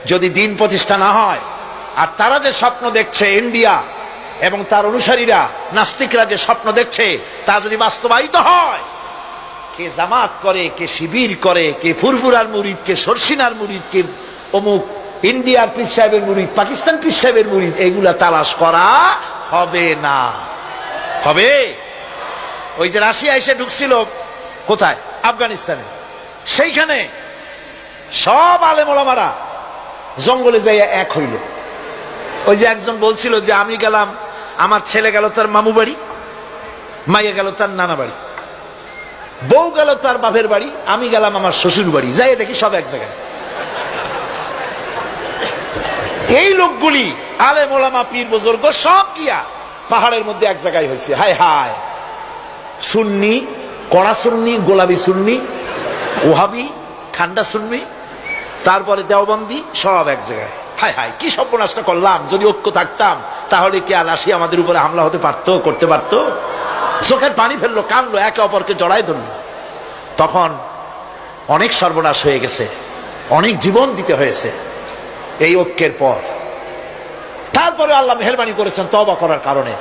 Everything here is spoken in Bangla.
যদি দিন প্রতিষ্ঠা না হয়, আর তারা যে স্বপ্ন দেখছে ইন্ডিয়া এবং তার অনুসারীরা নাস্তিকরা যে স্বপ্ন দেখছে তা যদি বাস্তবায়িত হয়, কে জামাত করে, কে শিবির করে, কে ফুরফুরার মুরিদ, কে সরসিনার মুরিদ, কে অমুক ইন্ডিয়ার পীর সাহেবের মুরিদ, পাকিস্তান পীর সাহেবের মুরিদ, এগুলা তালাশ করা হবে না। হবে? ওই যে রাশিয়া এসে ঢুকছিল কোথায়? আফগানিস্তানে। সেইখানে সব আলেম ওলামারা জঙ্গলে যাইয়া এক হইল। ওই যে একজন বলছিল যে আমি গেলাম, আমার ছেলে গেল তার মামু বাড়ি, মাইয়া গেল তার নানা বাড়ি, বউ গেল তার বাপের বাড়ি, আমি গেলাম আমার শ্বশুর বাড়ি, যাই দেখি সব এক জায়গায়। এই লোকগুলি আলেম ওলামা পীর বুজুর্গ সব গিয়া পাহাড়ের মধ্যে এক জায়গায় হয়েছে। হায় হায়, সুন্নি, কড়া সুন্নি, গোলাপি সুন্নি, ওহাবি, ঠান্ডা সুন্নি, তারপরে দেওবন্দি, সব এক জায়গায়। হায় হায়, কি সর্বনাশটা করলাম! যদি ঐক্য থাকতাম তাহলে কি আর রাশিয়া আমাদের উপরে হামলা হতে পারতো, করতে পারতো? চোখের পানি ফেললো, কানলো, একে অপরকে জড়াই ধরলো। তখন অনেক সর্বনাশ হয়ে গেছে, অনেক জীবন দিতে হয়েছে এই ঐক্যের পর। তারপরে আল্লাহ মেহেরবানি করেছেন তওবা করার কারণে।